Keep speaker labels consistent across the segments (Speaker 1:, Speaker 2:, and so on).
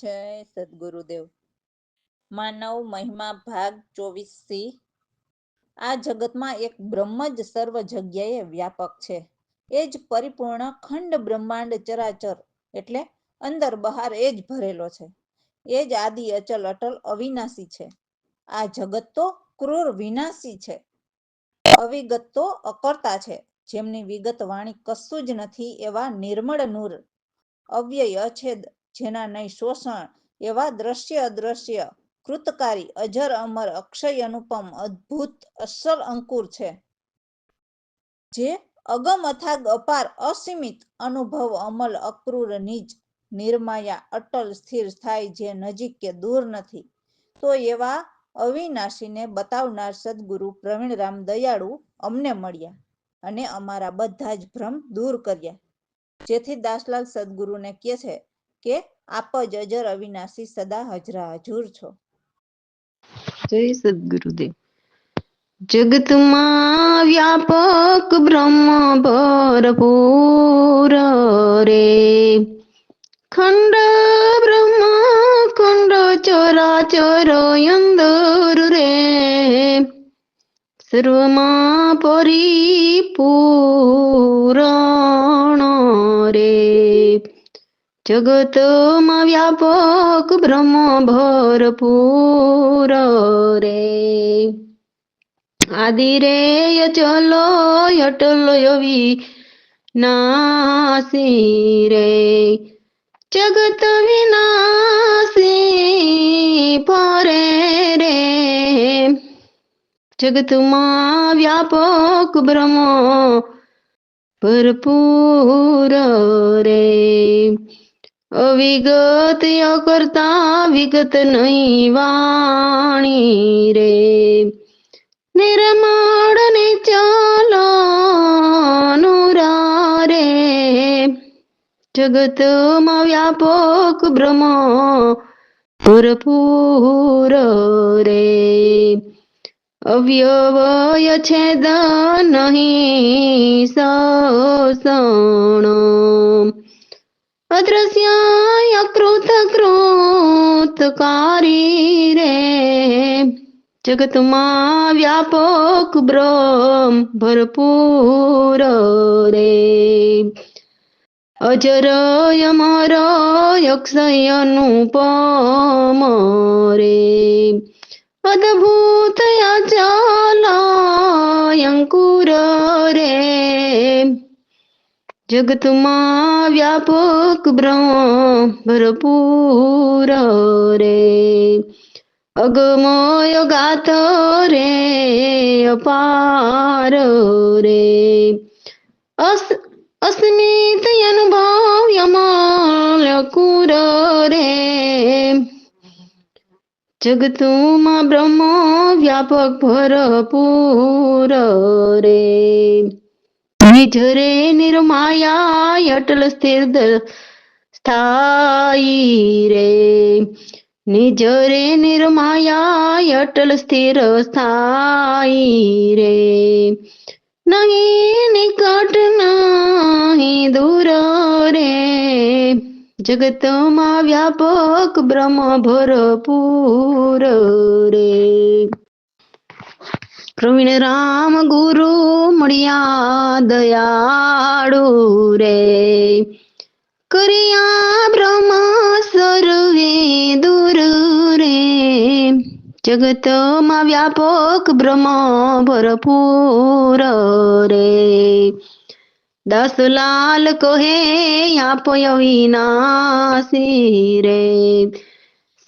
Speaker 1: જય સદગુરુદેવ. માનવ મહિમા ભાગ 24C. આ જગતમાં એક બ્રહ્મ જ સર્વ જગ્યાએ વ્યાપક છે. એ જ પરિપૂર્ણ ખંડ બ્રહ્માંડ ચરાચર એટલે અંદર બહાર એ જ ભરેલો છે. એ જ આદિ અચલ અટલ અવિનાશી છે. આ જગત તો ક્રૂર વિનાશી છે. અવિગત તો અકર્તા છે. જેમની વિગત વાણી કશું જ નથી એવા નિર્મળ નૂર, અવ્યય અછેદ જેના નહીં શોષણ એવા દ્રશ્ય અદ્રશ્ય કૃતકારી અજર અમર અક્ષય અનુપમ અદ્ભુત અસલ અંકુર છે. જે અગમ અથાગ અપાર અસીમિત અનુભવ અમલ અક્રૂર નિજ નિર્માયા અટલ સ્થિર સ્થાયી જે નજીક કે દૂર નથી. તો એવા અવિનાશીને બતાવનાર સદગુરુ પ્રવીણરામ દયાળુ અમને મળ્યા અને અમારા બધા જ ભ્રમ દૂર કર્યા. જેથી દાસલાલ સદગુરુને કહે છે કે આપ જ અજર અવિનાશી સદા હજરા હજુર છો.
Speaker 2: જય સદગુરુદેવ. જગતમાં વ્યાપક બ્રહ્મ ભરપૂર રે, ખંડ બ્રહ્મ ખંડ ચરાચર અંદર રે, સર્વમાં પરિપૂરણ રે, જગતમાં વ્યાપક બ્રહ્મ ભરપૂર રે, આદિ રે અચલો અટલ અવિનાશી રે, જગત વિનાશી પરે રે, જગતમાં વ્યાપક બ્રહ્મ ભરપૂર રે, અવિગત અકર્તા વિગત નહીં વાણી રે, નિર્મળ નિચલ નુરારે, જગતમાં વ્યાપક બ્રહ્મ ભરપૂર રે, અવ્યવય છેદ નહીં શોષણ, અદ્રશ્ય અકૃત કૃતકારી રે, જગતમાં વ્યાપક બ્રહ્મ ભરપૂર રે, અજર અમર અક્ષય અનુપમ રે, અદ્ભુત અચલ અંકુર રે, જગતમાં વ્યાપક બ્રહ્મ ભરપૂર રે, અગમય ગાત રે અપાર રે, અસ્મિત અનુભવ અમલ અકુર રે, જગતમાં બ્રહ્મ વ્યાપક ભરપૂર રે, નિજ રે નિર્માયા અટલ સ્થિર સ્થાયી રે, નિજ રે નિર્માયા અટલ સ્થિર સ્થાયી રે, નહીં નિકટ નહીં દૂર રે, જગતમાં વ્યાપક બ્રહ્મ ભરપૂર રે. પ્રવીણરામ ગુરુ મળ્યા દયાળુ રે, કર્યા બ્રહ્મ સર્વે દૂર રે, જગતમાં વ્યાપક બ્રહ્મ ભરપૂર રે, દાસલાલ કહે આપ અવિનાશી રે,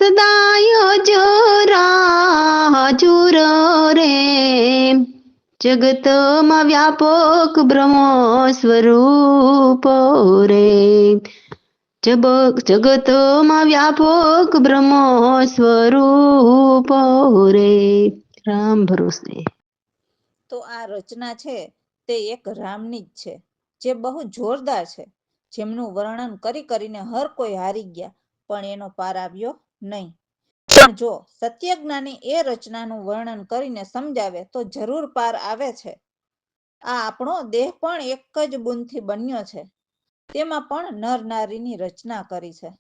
Speaker 2: સદાય હજરા હજુર રે, જગતમાં વ્યાપક બ્રહ્મ સ્વરૂપ રે, જગતમાં વ્યાપક બ્રહ્મ સ્વરૂપ રે. રામ ભરોસે.
Speaker 1: તો આ રચના છે તે એક રામની જ છે, જે બહુ જોરદાર છે, જેમનું વર્ણન કરી કરીને હર કોઈ હારી ગયા પણ એનો પાર આવ્યો નહીં. પણ જો સત્યજ્ઞાની એ રચનાનું વર્ણન કરીને સમજાવે તો જરૂર પાર આવે છે. આ આપણો દેહ પણ એક જ બુંદથી બન્યો છે, તેમાં પણ નર નારીની રચના કરી છે.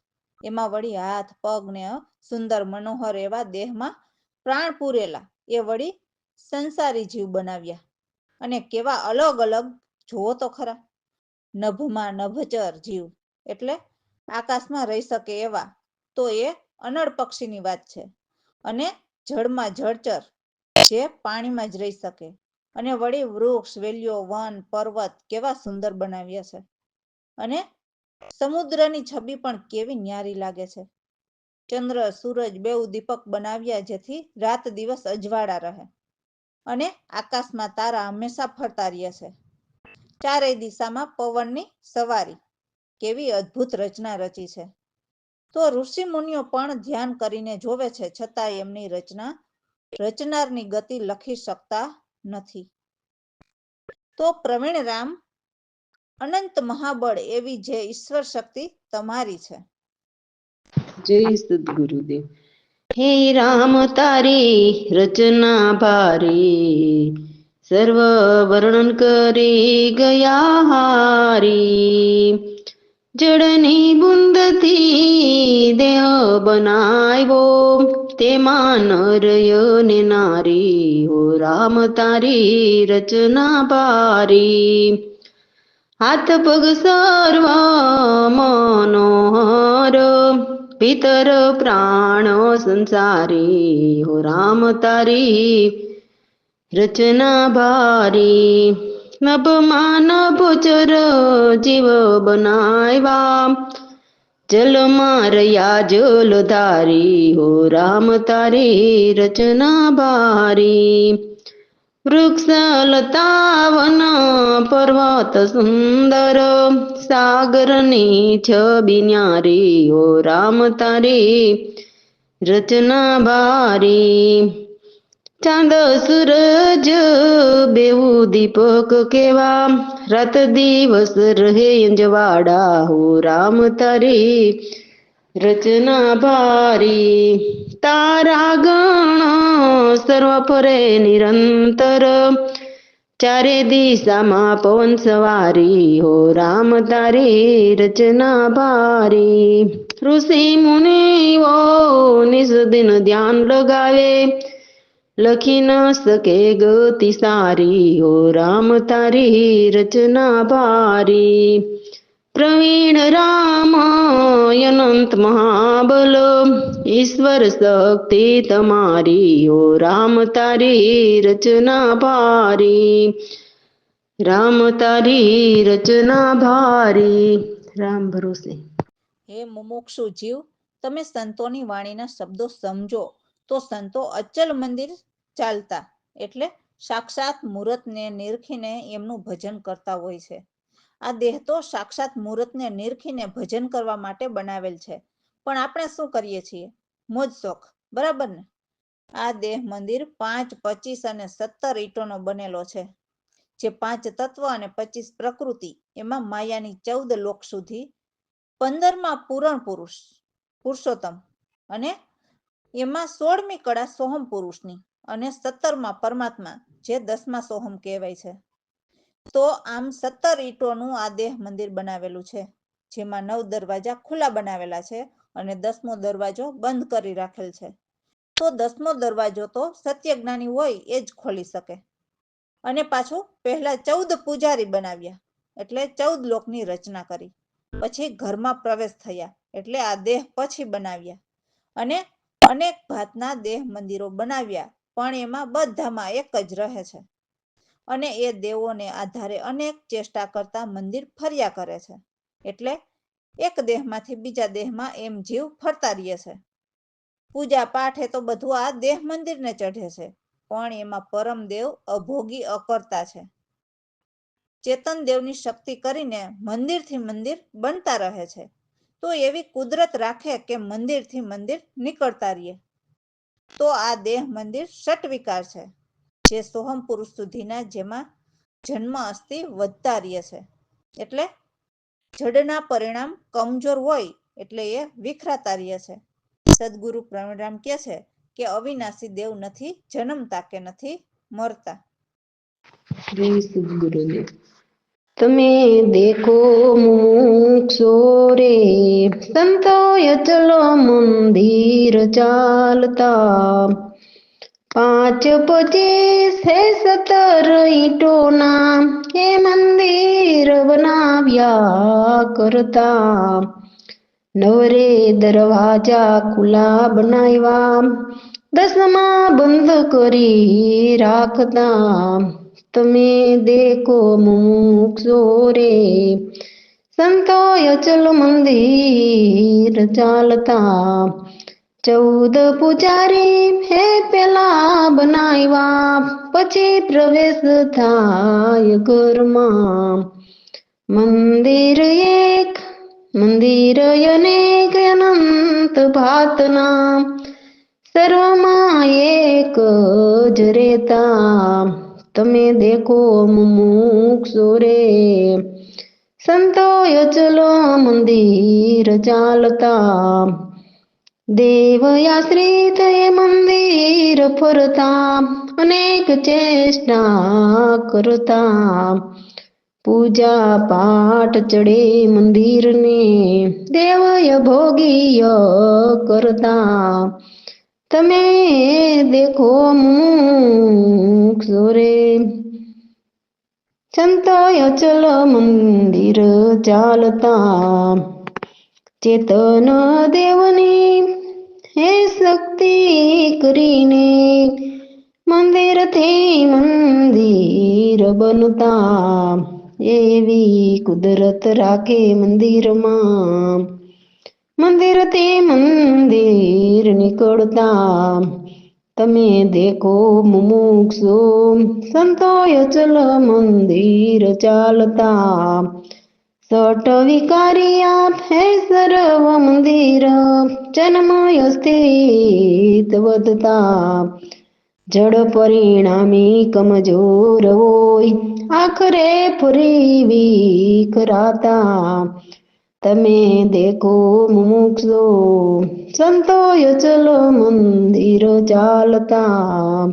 Speaker 1: એમાં વળી હાથ પગ ને સુંદર મનોહર એવા દેહમાં પ્રાણ પૂરેલા એ વળી સંસારી જીવ બનાવ્યા. અને કેવા અલગ અલગ જુઓ તો ખરા. નભમાં નભચર જીવ એટલે આકાશમાં રહી શકે એવા, તો એ અનળ પક્ષીની વાત છે. અને જળમાં જળચર જે પાણીમાં જ રહી શકે. અને વળી વૃક્ષ વેલીઓ વન પર્વત કેવા સુંદર બનાવ્યા છે. અને સમુદ્રની છબી પણ કેવી ન્યારી લાગે છે. ચંદ્ર સૂરજ બેઉ દીપક બનાવ્યા જેથી રાત દિવસ અજવાળા રહે. અને આકાશમાં તારા હંમેશા ફરતા રહે છે. ચારેય દિશામાં પવનની સવારી કેવી અદ્ભુત રચના રચી છે. તો ઋષિ મુનિઓ પણ ધ્યાન કરીને જોવે છે, છતાં એમની રચનારની ગતિ લખી શકતા નથી. તો પ્રવીણ રામ, અનંત મહાબળ એવી જે ઈશ્વર શક્તિ તમારી છે.
Speaker 2: જય સદગુરુદેવ. હે રામ તારી રચના ભારી, સર્વ વર્ણન કરી ગયા હારી. જળની બુંદથી દેહ બનાવ્યો, તેમાં નર ને નારી, હો રામ તારી રચના ભારી. હાથ પગ સર્વ મનોહર, ભીતર પ્રાણ સંસારી, હો રામ તારી રચના ભારી. નભમાં નભચર જીવ બનાવ્યા, જલમાં રહ્યા જલધારી, હો રામ તારી રચના ભારી. વૃક્ષ લતા વન પર્વત સુંદર, સાગરની છબી ન્યારી, હો રામ તારી રચના ભારી. ચાંદ સૂરજ બેઉ દીપક કેવા, રાત દિવસ રહે અંજવાડા, હો રામ તારી રચના ભારી. તારા ગણ સર્વ ફરે નિરંતર, ચારે દિશામાં પવન સવારી, હો રામ તારી રચના ભારી. ઋષિ મુનિઓ નિજ દિન ધ્યાન લગાવે, લખી ન શકે ગતિ સારી, હો રામ તારી રચના ભારી. પ્રવીણ રામ અનંત મહાબલ, ઈશ્વર શક્તિ તમારી, હો રામ તારી રચના ભારી. રામ તારી રચના ભારી. રામ ભરોસે.
Speaker 1: હે મુમુક્ષુ જીવ, તમે સંતોની વાણીના શબ્દો સમજો તો સંતો અચલ મંદિર ચાલતા એટલે સાક્ષાત મૂર્તને નિરખીને એમનું ભજન કરતા હોય છે. આ દેહ તો સાક્ષાત મૂર્તને નિરખીને ભજન કરવા માટે બનાવેલ છે. પણ આપણે શું કરીએ છીએ? મોજ શોખ, બરાબર ને? આ દેહ મંદિર 5, 25 અને 17 ઈંટોનો બનેલો છે. જે 5 તત્વ અને 25 પ્રકૃતિ, એમાં માયાની 14 લોક સુધી, 15માં પૂરણ પુરુષોત્તમ, અને એમાં 16મી કળા સોહમ પુરુષની, અને 17માં પરમાત્મા, જે 10મા સોહમ કહેવાય છે. તો આમ 17 ઈંટોનું આ દેહ મંદિર બનાવેલું છે, જેમાં 9 દરવાજા ખુલ્લા બનાવેલા છે અને 10મો દરવાજો બંધ કરી રાખેલ છે. તો 10મો દરવાજો તો સત્ય જ્ઞાની હોય એ જ ખોલી શકે. અને પાછું પહેલા 14 પૂજારી બનાવ્યા, એટલે 14 લોકની રચના કરી. પછી ઘરમાં પ્રવેશ થયા, એટલે આ દેહ પછી બનાવ્યા. અને અનેક ભાતના દેહ મંદિરો બનાવ્યા, પણ એમાં બધામાં એક જ રહે છે. અને એ દેવોને આધારે અનેક ચેષ્ટા કરતા મંદિર ફર્યા કરે છે. એટલે એક દેહમાંથી બીજા દેહમાં એમ જીવ ફરતા રહે છે. પૂજા પાઠ એ તો બધું આ દેહ મંદિરને ચઢે છે, પણ એમાં પરમદેવ અભોગી અકર્તા છે. ચેતન દેવની શક્તિ કરીને મંદિરથી મંદિર બનતા રહે છે. તો એવી કુદરત રાખે કે મંદિરથી મંદિર નીકળતા રહીએ. તો આ દેહ મંદિર ષટવિકાર છે, જે સોહમ પુરુષ સુધીના, જેમાં જન્મ અસ્થિ વધતા રહે છે. એટલે જડના પરિણામ કમજોર હોય એટલે એ વિખરાતા રહે છે. સદગુરુ પ્રવીણરામ કહે છે કે અવિનાશી દેવ નથી જન્મતા કે નથી મરતા.
Speaker 2: જય સદગુરુદેવ. તમે દેખો મુમુક્ષો રે સંતોય ચલો મંદિર ચાલતા 5 25 હે 17 ઈંટોના હે મંદિર બનાવ્યા કરતા નવરે દરવાજા ખુલ્લા બનાવ્યા 10માં બંધ કરી રાખતા તમે દેખો મુમુક્ષો રે સંતોય ચલો મંદિર ચાલતા 14 પૂજારી હે પેલા બનાવ્યા પછી પ્રવેશ થાય ઘરમાં મંદિર એક મંદિર અનેક અનંત ભાતના સર્વમાં એક જ રહેતા તમે દેખો મુમુક્ષો રે સંતોય ચલો મંદિર ચાલતા દેવયાશ્રિત એ મંદિર ફરતા અનેક ચેષ્ટા કરતા પૂજા પાઠ ચડે મંદિરને દેવય ભોગીય કરતા તમે દેખો મુમુક્ષો રે સંતોય ચલ મંદિર ચાલતા ચેતન દેવની હે શક્તિ કરીને મંદિરથી મંદિર બનતા એવી કુદરત રાખે મંદિરમાં મંદિરથી મંદિર નીકળતા તમે દેખો મુમુક્ષો સંતોય ચલ મંદિર ચાલતા 6 વિકારિયા હે સર્વ મંદિર જન્મય સ્થિત વધતા જડ પરિણામી કમજોર હોય આખરે ફરી વિખરાતા તમે દેખો મુમુક્ષો સંતોય ચલો મંદિર ચાલતા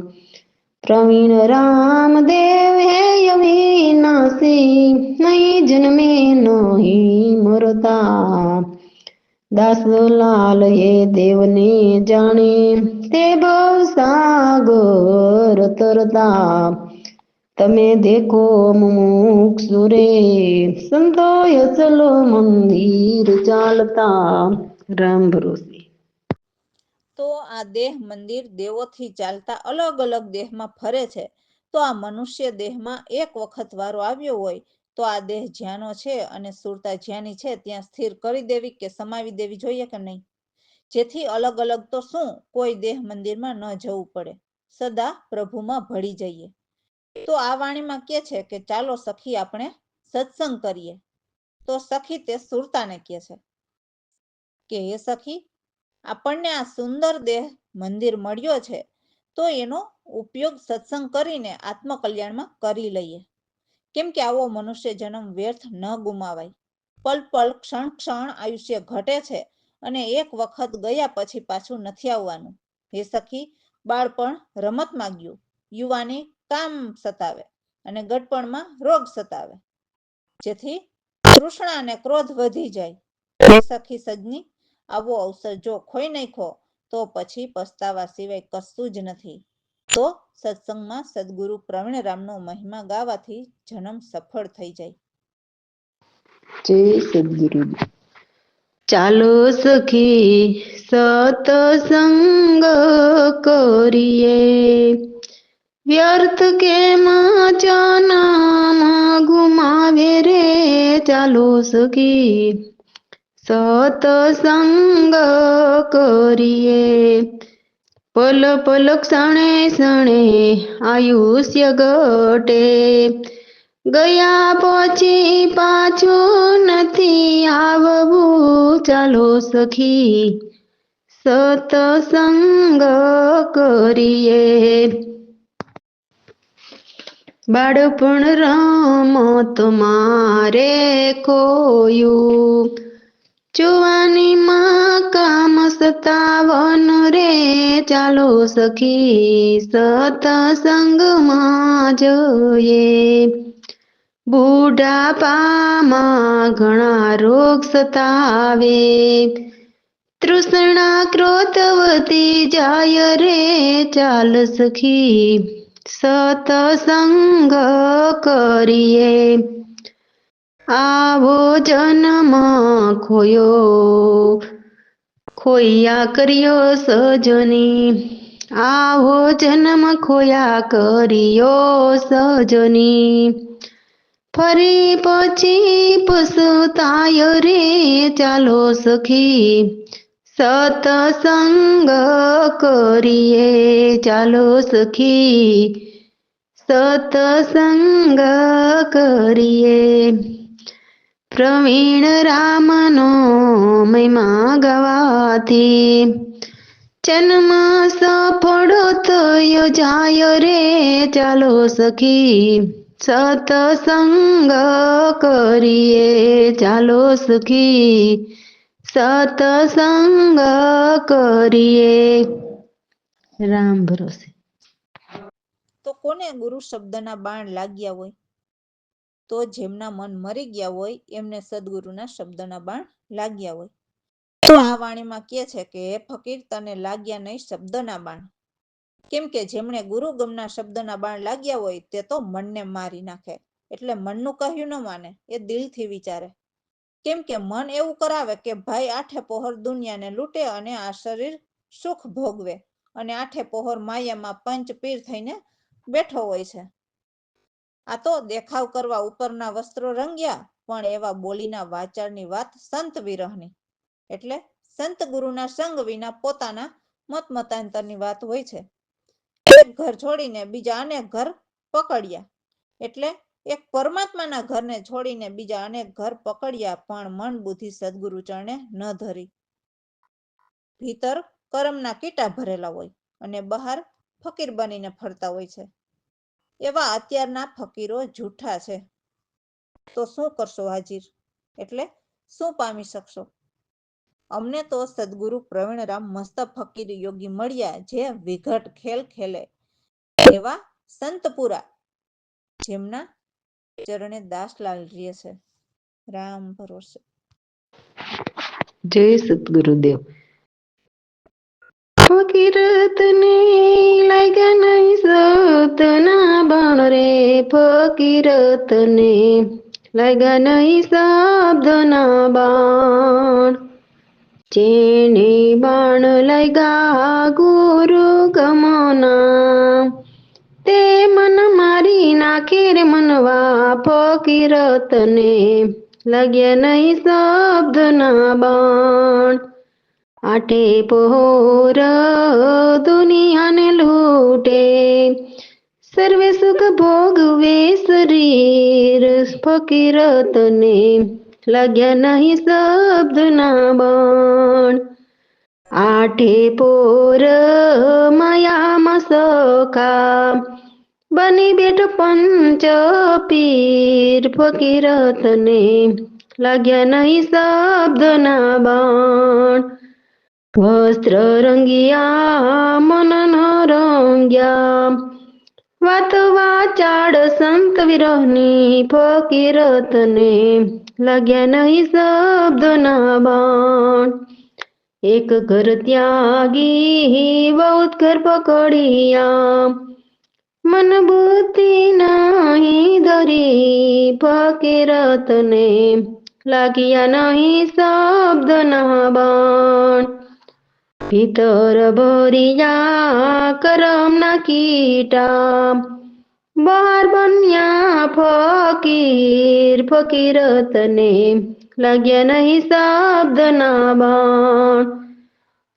Speaker 2: પ્રવીણ રામદેવ હે અવિનાશી નહીં જન્મે નહીં મરતા દાસલાલ એ દેવને જાણે તે ભવસાગર તરતા તમે દેખો મુમુક્ષુ રે સંતોય ચલો મંદિર ચાલતા રામ ભરોસે
Speaker 1: તો આ દેહ મંદિર દેવોથી ચાલતા અલગ અલગ દેહમાં ફરે છે. તો આ મનુષ્ય દેહમાં એક વખત વારો આવ્યો હોય તો આ દેહ જ્યાંનો છે અને સુરતા જ્યાંની છે ત્યાં સ્થિર કરી દેવી કે સમાવી દેવી જોઈએ કે નહીં? જેથી અલગ અલગ તો શું, કોઈ દેહ મંદિરમાં ન જવું પડે, સદા પ્રભુમાં ભળી જઈએ. તો આ વાણીમાં કહે છે કે ચાલો સખી આપણે સત્સંગ કરીએ. તો સખી તે સુરતાને કહે છે કે હે સખી, આપણને આ સુંદર દેહ મંદિર મળ્યો છે તો એનો ઉપયોગ સત્સંગ કરીને આત્મકલ્યાણમાં કરી લઈએ. કેમ કે આવો મનુષ્ય જન્મ વ્યર્થ ન ગુમાવાય. પલ પલ ક્ષણ ક્ષણ આયુષ્ય ઘટે છે અને એક વખત ગયા પછી પાછું નથી આવવાનું. હે સખી, બાળપણ રમતમાં ગયું, યુવાની કામ સતાવે અને ગટપણમાં રોગ સતાવે, જેથી તૃષ્ણા અને ક્રોધ વધી જાય. હે સખી સજની, આવો અવસર જો ખોઈ નાખો તો પછી પસ્તાવા સિવાય કશું જ નથી. તો સત્સંગમાં સદગુરુ પ્રવીણરામનો મહિમા ગાવાથી જન્મ સફળ થઈ જાય.
Speaker 2: જય સદગુરુ. ચાલો સખી સતસંગ કરીએ, વ્યર્થ કેમ જન્મ ગુમાવે રે. ચાલો સખી સતસંગ કરીએ, પલ પલ ક્ષણે ક્ષણે આયુષ્ય ઘટે, ગયા પછી પાછું નથી આવવું. ચાલો સખી સતસંગ કરીએ, બાળપણ રમત મારે ખોયું, જુવાનીમાં કામ સતાવન રે. ચાલો સખી સતસંગમાં જઈએ, બુઢાપામાં ઘણા રોગ સતાવે, તૃષ્ણા ક્રોધ વધી જાય રે. ચાલ સખી સતસંગ કરીએ, આવો જન્મ ખોયા કર્યો સજની, આવો જન્મ ખોયા કર્યો સજની. ફરી પછી પછતાય રે. ચાલો સખી સતસંગ કરીએ, ચાલો સખી સતસંગ કરીએ. પ્રવીણ રામનો મહિમા ગવાથી, જન્મ સફળ થયો જાય રે. ચાલો સખી સતસંગ કરીએ, ચાલો સખી સતસંગ કરીએ. રામ ભરોસે.
Speaker 1: તો કોને ગુરુ શબ્દના બાણ લાગ્યા હોય? તો જેમના મન મરી ગયા હોય એમને સદગુરુના શબ્દના બાણ લાગ્યા હોય. તો આ વાણીમાં કહે છે કે હે ફકીર, તને લાગ્યા નહીં શબ્દના બાણ. કેમ કે જેમણે ગુરુ ગમના શબ્દના બાણ લાગ્યા હોય તે તો મનને મારી નાખે. એટલે મનનું કહ્યું ન માને, એ દિલથી વિચારે. કેમ કે મન એવું કરાવે કે ભાઈ આઠે પહોર દુનિયાને લૂંટે અને આ શરીર સુખ ભોગવે, અને આઠે પહોર માયામાં પંચ પીર થઈને બેઠો હોય છે. આ તો દેખાવ કરવા ઉપરના વસ્ત્રો રંગ્યા, પણ એવા બોલીના વાચાળની વાત સંત વિરહની. એટલે સંત ગુરુના સંગ વિના પોતાના મતાંતરની વાત હોય છે. એક ઘર છોડીને બીજા અનેક ઘર પકડ્યા, એટલે એક પરમાત્માના ઘરને છોડીને બીજા અનેક ઘર પકડ્યા, પણ મન બુદ્ધિ સદગુરુ ચરણે ન ધરી. ભીતર કરમના કીટા ભરેલા હોય અને બહાર ફકીર બનીને ફરતા હોય છે. એવા અત્યારના ફકીરો જૂઠા છે. તો શું કરશો હાજીર? એટલે શું પામી શકશો? અમને તો સદગુરુ પ્રવીણરામ મસ્ત ફકીર યોગી મળ્યા, જે વિઘટ ખેલ ખેલે એવા સંતપુરા, જેમના ચરણે દાસલાલ રહે છે. રામ ભરોસે.
Speaker 2: જય સદગુરુદેવ. ફકીરતને લાગ્યા નહીં શબ્દના બાણ રે, ફકીરતને લાગ્યા નહીં શબ્દના બાણ. જેને બાણ લાગ્યા ગુરુ ગમના, તે મન મારી નાખે રે મનવા. ફકીરતને લાગ્યા નહીં શબ્દના બાણ. આઠે પહોર દુનિયાને લૂટે, સર્વે સુખ ભોગવે શરીર. ફકીરતને લાગ્યા નહીં શબ્દના બાણ. આઠે પોર માયામાં સખા, બની બેઠો પંચ પીર. ફકીરતને લાગ્યા નહીં શબ્દના બાણ. વસ્ત્ર રંગિયા મન ન રંગ્યા, વાત વાચાડ સંત વિરહની. ફકીરતને લાગ્યા નહીં શબ્દના બાણ. એક ઘર ત્યાગી બહુત ઘર પકડિયા, મન બુદ્ધિ નહીં ધરી. ફકીરતને લાગ્યા નહીં શબ્દના બાણ. ભીતર ભર્યા કરમના કીટા, બહાર બન્યા ફકીર. ફકીરતને લાગ્યા નહીં શબ્દના બાણ.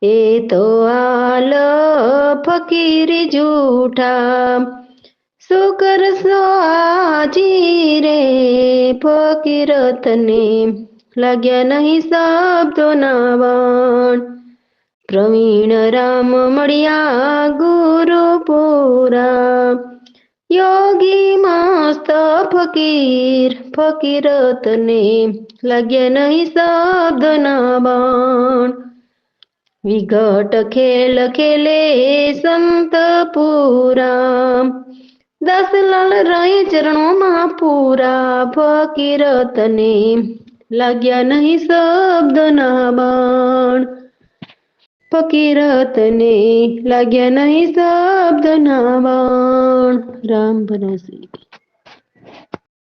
Speaker 2: એ તો હાલ ફકીરી જૂઠા, શું કરશો હાજી રે. ફકીરતને લાગ્યા નહીં શબ્દોના બાણ. પ્રવીણ રામ મળ્યા ગુરુ પૂરા, યોગી મસ્ત ફકીર. ફકીરતને લાગ્યા નહીં શબ્દના બાણ. વિઘટ ખેલ ખેલે સંત પુરા, દાસલાલ રાય ચરણોમાં પૂરા ભગીરથને લાગ્યા નહીં શબ્દના બાણ. ફકીરતને લાગ્યા નહીં શબ્દના બાણ. રામ ભરોસે.